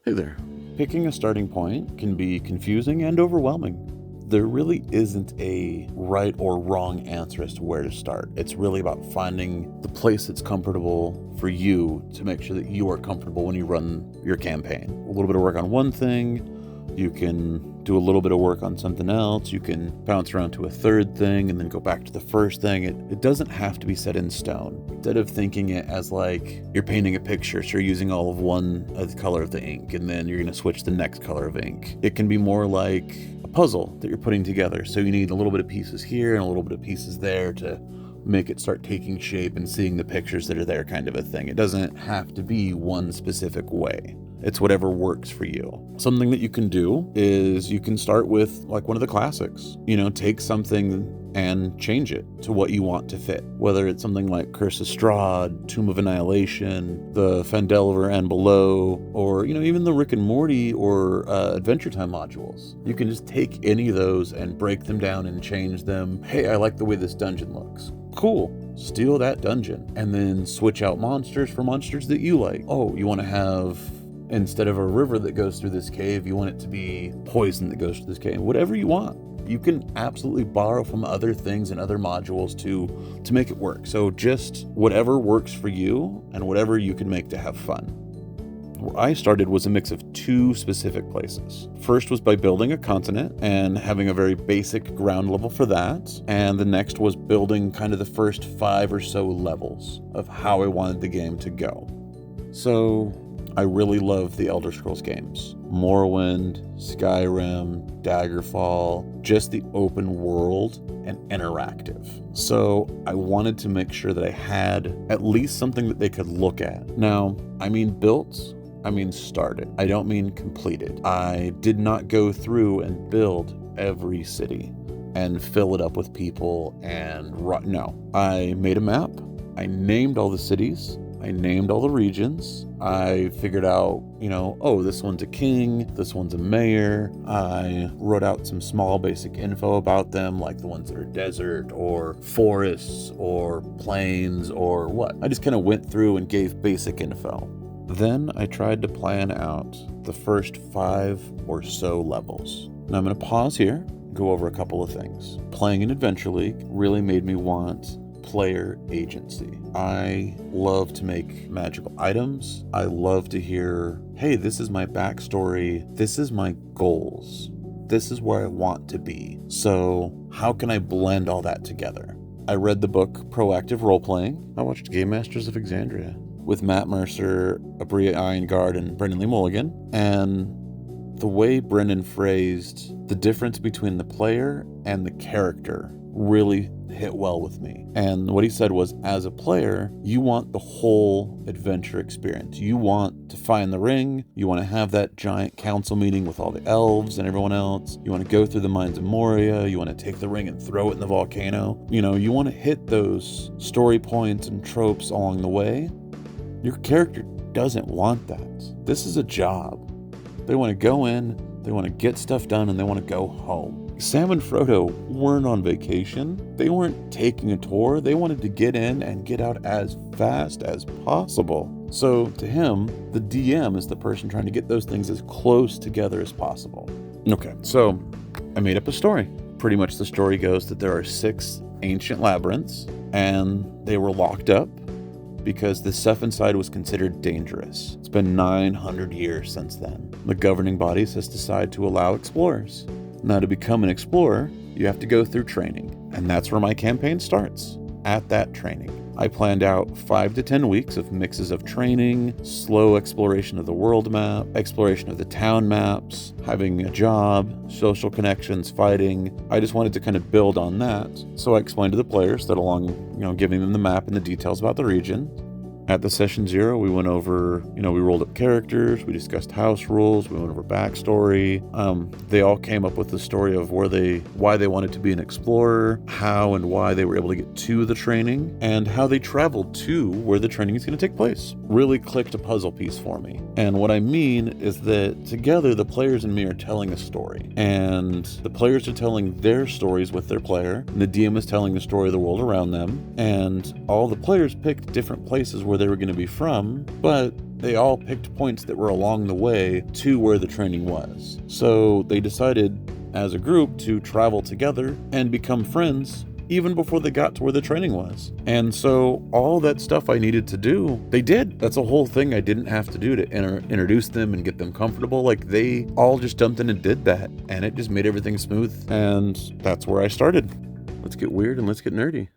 Hey there. Picking a starting point can be confusing and overwhelming. There really isn't a right or wrong answer as to where to start. It's really about finding the place that's comfortable for you to make sure that you are comfortable when you run your campaign. A little bit of work on one thing, you can do a little bit of work on something else, you can bounce around to a third thing and then go back to the first thing. It doesn't have to be set in stone. Instead of thinking it as like you're painting a picture, so you're using all of the color of the ink and then you're going to switch the next color of ink. It can be more like a puzzle that you're putting together. So you need a little bit of pieces here and a little bit of pieces there to make it start taking shape and seeing the pictures that are there, kind of a thing. It doesn't have to be one specific way. It's whatever works for you. Something that you can do is you can start with like one of the classics. Take something and change it to what you want to fit. Whether it's something like Curse of Strahd, Tomb of Annihilation, the Phandelver and Below, or even the Rick and Morty or Adventure Time modules. You can just take any of those and break them down and change them. Hey, I like the way this dungeon looks. Cool. Steal that dungeon and then switch out monsters for monsters that you like. Oh, you want to have, instead of a river that goes through this cave, you want it to be poison that goes through this cave. Whatever you want. You can absolutely borrow from other things and other modules to make it work. So just whatever works for you and whatever you can make to have fun. Where I started was a mix of two specific places. First was by building a continent and having a very basic ground level for that. And the next was building kind of the first 5 or so levels of how I wanted the game to go. So I really love the Elder Scrolls games. Morrowind, Skyrim, Daggerfall, just the open world and interactive. So I wanted to make sure that I had at least something that they could look at. Now, I mean built, I mean started. I don't mean completed. I did not go through and build every city and fill it up with people no. I made a map. I named all the cities. I named all the regions. I figured out, this one's a king, this one's a mayor. I wrote out some small basic info about them, like the ones that are desert or forests or plains or what. I just kind of went through and gave basic info. Then I tried to plan out the first 5 or so levels. Now I'm going to pause here, go over a couple of things. Playing an Adventure League really made me want player agency. I love to make magical items. I love to hear, hey, this is my backstory. This is my goals. This is where I want to be. So how can I blend all that together? I read the book Proactive Role-Playing. I watched Game Masters of Exandria with Matt Mercer, Abria Iyengar, and Brendan Lee Mulligan. And the way Brendan phrased the difference between the player and the character really hit well with me. And what he said was, as a player, you want the whole adventure experience. You want to find the ring. You want to have that giant council meeting with all the elves and everyone else. You want to go through the mines of Moria. You want to take the ring and throw it in the volcano. You want to hit those story points and tropes along the way. Your character doesn't want that. This is a job. They want to go in, they want to get stuff done, and they want to go home. Sam and Frodo weren't on vacation. They weren't taking a tour. They wanted to get in and get out as fast as possible. So to him, the DM is the person trying to get those things as close together as possible. Okay, so I made up a story. Pretty much the story goes that there are 6 ancient labyrinths, and they were locked up because the stuff inside was considered dangerous. It's been 900 years since then. The governing bodies has decided to allow explorers. Now, to become an explorer, you have to go through training, and that's where my campaign starts, at that training. I planned out 5 to 10 weeks of mixes of training, slow exploration of the world map, exploration of the town maps, having a job, social connections, fighting. I just wanted to kind of build on that. So I explained to the players that along, giving them the map and the details about the region. At the session 0, we went over, we rolled up characters, we discussed house rules, we went over backstory. They all came up with the story of why they wanted to be an explorer, how and why they were able to get to the training, and how they traveled to where the training is going to take place. Really clicked a puzzle piece for me. And what I mean is that together, the players and me are telling a story. And the players are telling their stories with their player, and the DM is telling the story of the world around them. And all the players picked different places where they were going to be from, but they all picked points that were along the way to where the training was. So they decided as a group to travel together and become friends even before they got to where the training was. And so all that stuff I needed to do, they did. That's a whole thing I didn't have to do to introduce them and get them comfortable. Like, they all just jumped in and did that, and it just made everything smooth. And that's where I started. Let's get weird and let's get nerdy.